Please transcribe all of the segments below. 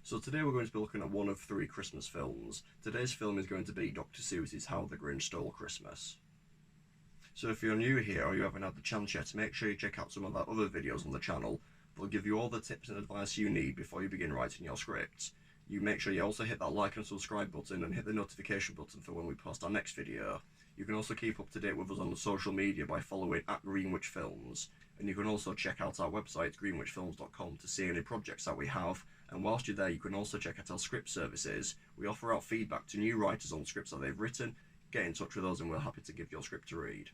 So today we're going to be looking at one of 3 Christmas films. Today's film is going to be Dr. Seuss's How the Grinch Stole Christmas. So if you're new here or you haven't had the chance yet, make sure you check out some of our other videos on the channel. They'll give you all the tips and advice you need before you begin writing your script. You make sure you also hit that like and subscribe button and hit the notification button for when we post our next video. You can also keep up to date with us on the social media by following @GreenwitchFilms. And you can also check out our website greenwitchfilms.com to see any projects that we have. And whilst you're there, you can also check out our script services. We offer out feedback to new writers on scripts that they've written. Get in touch with us and we're happy to give your script to read.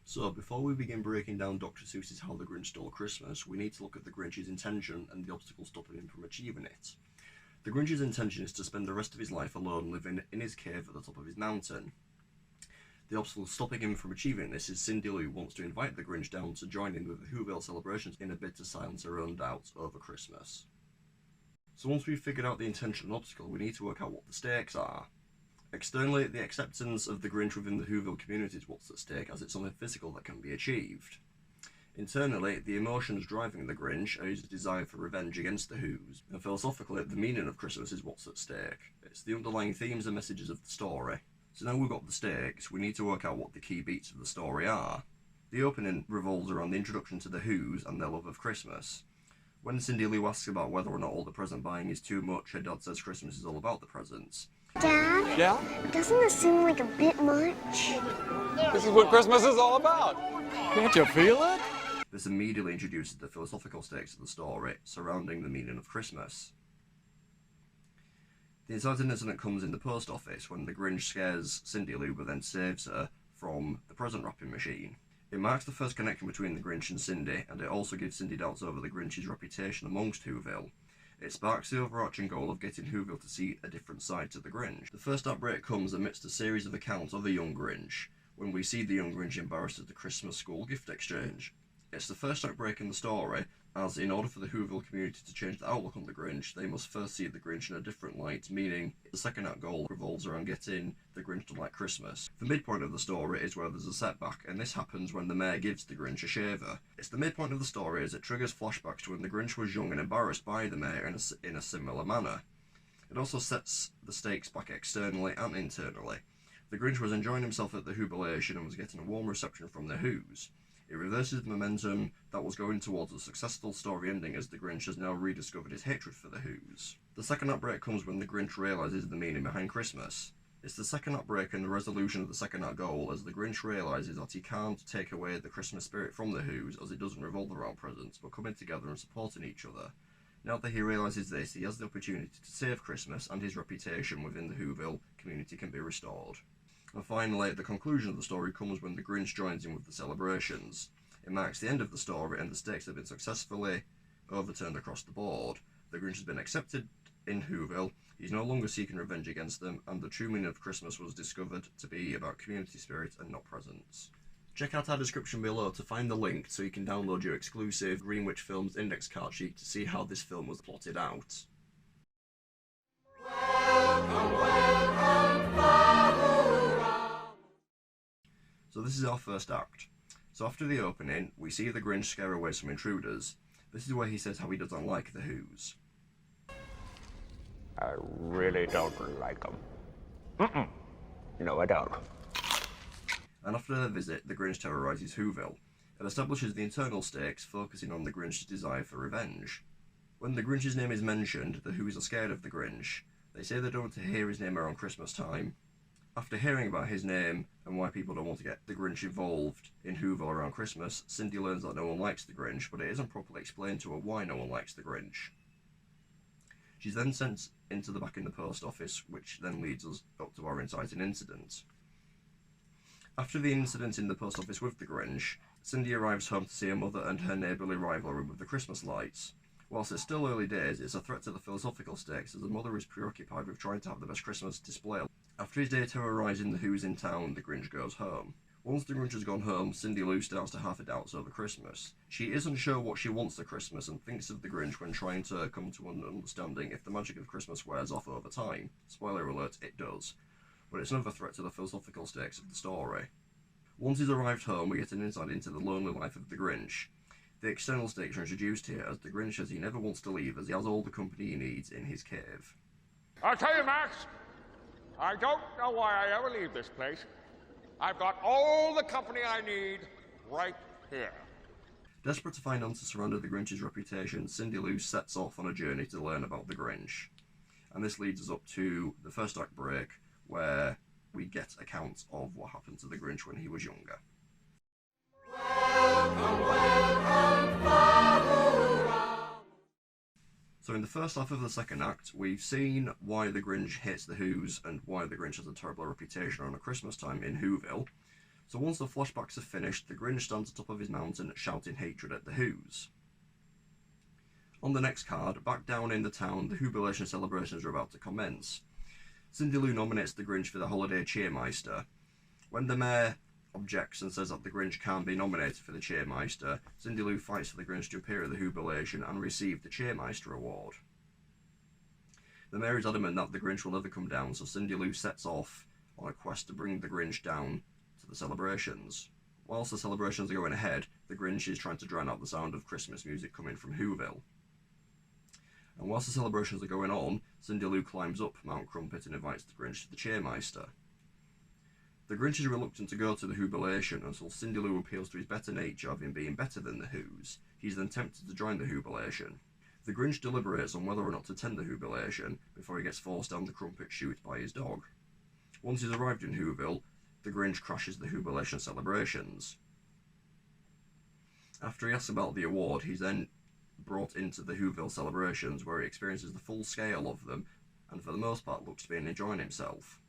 So before we begin breaking down Dr. Seuss's How the Grinch Stole Christmas, we need to look at the Grinch's intention and the obstacles stopping him from achieving it. The Grinch's intention is to spend the rest of his life alone, living in his cave at the top of his mountain. The obstacle stopping him from achieving this is Cindy Lou wants to invite the Grinch down to join in with the Whoville celebrations in a bid to silence her own doubts over Christmas. So once we've figured out the intention and obstacle, we need to work out what the stakes are. Externally, the acceptance of the Grinch within the Whoville community is what's at stake, as it's something physical that can be achieved. Internally, the emotions driving the Grinch are his desire for revenge against the Whos, and philosophically, the meaning of Christmas is what's at stake. It's the underlying themes and messages of the story. So now we've got the stakes, we need to work out what the key beats of the story are. The opening revolves around the introduction to the Whos and their love of Christmas. When Cindy Lou asks about whether or not all the present buying is too much, her dad says Christmas is all about the presents. Dad? Yeah? Doesn't this seem like a bit much? This is what Christmas is all about. Can't you feel it? This immediately introduces the philosophical stakes of the story surrounding the meaning of Christmas. The inciting incident comes in the post office when the Grinch scares Cindy Lou but then saves her from the present wrapping machine. It marks the first connection between the Grinch and Cindy, and it also gives Cindy doubts over the Grinch's reputation amongst Whoville. It sparks the overarching goal of getting Whoville to see a different side to the Grinch. The first outbreak comes amidst a series of accounts of a young Grinch, when we see the young Grinch embarrassed at the Christmas school gift exchange. It's the first outbreak in the story, as in order for the Whoville community to change the outlook on the Grinch, they must first see the Grinch in a different light, meaning the second act goal revolves around getting the Grinch to like Christmas. The midpoint of the story is where there's a setback, and this happens when the mayor gives the Grinch a shaver. It's the midpoint of the story as it triggers flashbacks to when the Grinch was young and embarrassed by the mayor in a similar manner. It also sets the stakes back externally and internally. The Grinch was enjoying himself at the Whobilation and was getting a warm reception from the Whos. It reverses the momentum that was going towards a successful story ending as the Grinch has now rediscovered his hatred for the Whos. The second outbreak comes when the Grinch realises the meaning behind Christmas. It's the second outbreak and the resolution of the second act goal as the Grinch realises that he can't take away the Christmas spirit from the Whos as it doesn't revolve around presents but coming together and supporting each other. Now that he realises this, he has the opportunity to save Christmas and his reputation within the Whoville community can be restored. And finally, the conclusion of the story comes when the Grinch joins in with the celebrations. It marks the end of the story and the stakes have been successfully overturned across the board. The Grinch has been accepted in Whoville, he's no longer seeking revenge against them, and the true meaning of Christmas was discovered to be about community spirit and not presents. Check out our description below to find the link so you can download your exclusive Greenwich Films index card sheet to see how this film was plotted out. So this is our first act. So after the opening, we see the Grinch scare away some intruders. This is where he says how he doesn't like the Whos. I really don't like them. No, I don't. And after their visit, the Grinch terrorises Whoville. It establishes the internal stakes, focusing on the Grinch's desire for revenge. When the Grinch's name is mentioned, the Whos are scared of the Grinch. They say they don't want to hear his name around Christmas time. After hearing about his name and why people don't want to get the Grinch involved in Whoville around Christmas, Cindy learns that no one likes the Grinch, but it isn't properly explained to her why no one likes the Grinch. She's then sent into the back in the post office, which then leads us up to our inciting incident. After the incident in the post office with the Grinch, Cindy arrives home to see her mother and her neighbourly rivalry with the Christmas lights. Whilst it's still early days, it's a threat to the philosophical stakes as the mother is preoccupied with trying to have the best Christmas display. After his day terrorising the Whos in town, the Grinch goes home. Once the Grinch has gone home, Cindy Lou starts to have her doubts over Christmas. She isn't sure what she wants for Christmas and thinks of the Grinch when trying to come to an understanding if the magic of Christmas wears off over time. Spoiler alert, it does. But it's another threat to the philosophical stakes of the story. Once he's arrived home, we get an insight into the lonely life of the Grinch. The external stakes are introduced here as the Grinch says he never wants to leave as he has all the company he needs in his cave. I'll tell you, Max, I don't know why I ever leave this place. I've got all the company I need right here. Desperate to find answers surrounding the Grinch's reputation, Cindy Lou sets off on a journey to learn about the Grinch. And this leads us up to the first act break, where we get accounts of what happened to the Grinch when he was younger. So in the first half of the second act, we've seen why the Grinch hates the Who's and why the Grinch has a terrible reputation around Christmas time in Whoville. So once the flashbacks are finished, the Grinch stands atop of his mountain shouting hatred at the Who's. On the next card, back down in the town, the Whobilation celebrations are about to commence. Cindy Lou nominates the Grinch for the holiday Cheermeister. When the mayor objects and says that the Grinch can't be nominated for the Cheermeister, Cindy Lou fights for the Grinch to appear at the Whobilation and receive the Cheermeister award. The mayor is adamant that the Grinch will never come down, so Cindy Lou sets off on a quest to bring the Grinch down to the celebrations. Whilst the celebrations are going ahead, the Grinch is trying to drown out the sound of Christmas music coming from Whoville. And whilst the celebrations are going on, Cindy Lou climbs up Mount Crumpet and invites the Grinch to the Cheermeister. The Grinch is reluctant to go to the Whobilation until Cindy Lou appeals to his better nature of him being better than the Who's. He's then tempted to join the Whobilation. The Grinch deliberates on whether or not to attend the Whobilation before he gets forced down the Crumpet chute by his dog. Once he's arrived in Whoville, the Grinch crashes the Whobilation celebrations. After he asks about the award, he's then brought into the Whoville celebrations where he experiences the full scale of them and for the most part looks to be enjoying himself.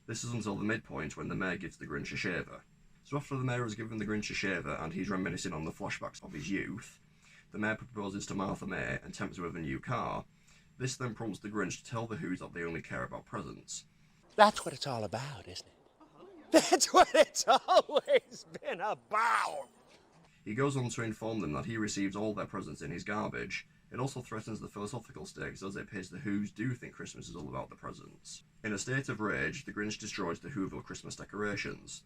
This is until the midpoint when the mayor gives the Grinch a shaver. So after the mayor has given the Grinch a shaver and he's reminiscing on the flashbacks of his youth, the mayor proposes to Martha May and tempts her with a new car. This then prompts the Grinch to tell the Who's that they only care about presents. That's what it's all about, isn't it? That's what it's always been about. He goes on to inform them that he receives all their presents in his garbage. It also threatens the philosophical stakes as it appears the Who's do think Christmas is all about the presents. In a state of rage, the Grinch destroys the Whoville Christmas decorations.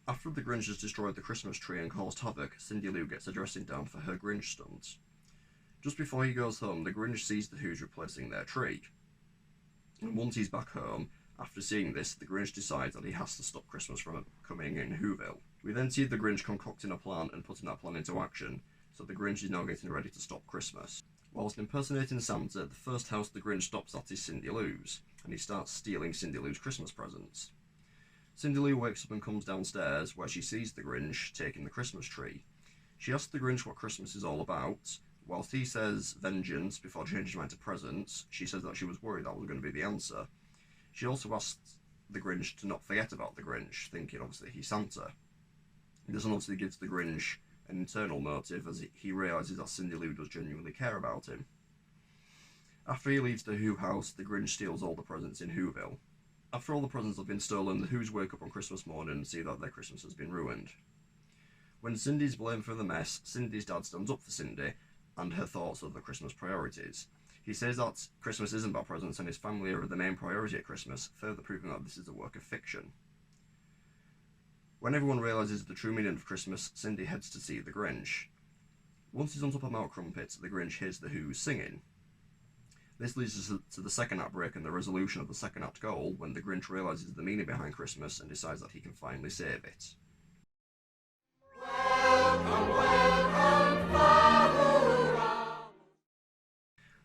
After the Grinch has destroyed the Christmas tree and caused havoc, Cindy Lou gets a dressing down for her Grinch stunt. Just before he goes home, the Grinch sees the Who's replacing their tree. And once he's back home, after seeing this, the Grinch decides that he has to stop Christmas from coming in Whoville. We then see the Grinch concocting a plan and putting that plan into action, so the Grinch is now getting ready to stop Christmas. Whilst impersonating Santa, the first house the Grinch stops at is Cindy Lou's, and he starts stealing Cindy Lou's Christmas presents. Cindy Lou wakes up and comes downstairs, where she sees the Grinch taking the Christmas tree. She asks the Grinch what Christmas is all about. Whilst he says vengeance before changing his mind to presents, she says that she was worried that was going to be the answer. She also asks the Grinch to not forget about the Grinch, thinking obviously he's Santa. This obviously gives the Grinch an internal motive as he realises that Cindy Lou does genuinely care about him. After he leaves the Who house, the Grinch steals all the presents in Whoville. After all the presents have been stolen, the Who's wake up on Christmas morning and see that their Christmas has been ruined. When Cindy's blamed for the mess, Cindy's dad stands up for Cindy and her thoughts of the Christmas priorities. He says that Christmas isn't about presents and his family are the main priority at Christmas, further proving that this is a work of fiction. When everyone realises the true meaning of Christmas, Cindy heads to see the Grinch. Once he's on top of Mount Crumpet, the Grinch hears the Who's singing. This leads us to the second act break and the resolution of the second act goal, when the Grinch realises the meaning behind Christmas and decides that he can finally save it.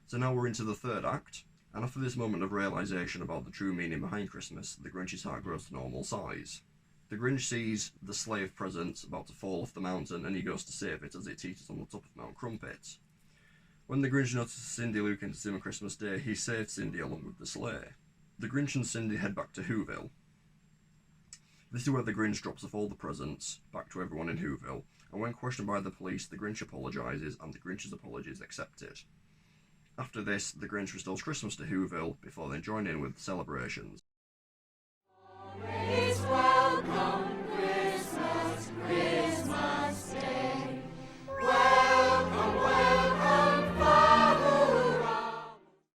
So now we're into the third act, and after this moment of realisation about the true meaning behind Christmas, the Grinch's heart grows to normal size. The Grinch sees the slave present about to fall off the mountain and he goes to save it as it teeters on the top of Mount Crumpet. When the Grinch notices Cindy Lou came to see him on Christmas Day, he saves Cindy along with the sleigh. The Grinch and Cindy head back to Whoville. This is where the Grinch drops off all the presents back to everyone in Whoville, and when questioned by the police, the Grinch apologises and the Grinch's apology is accepted. After this, the Grinch restores Christmas to Whoville before then joining in with the celebrations.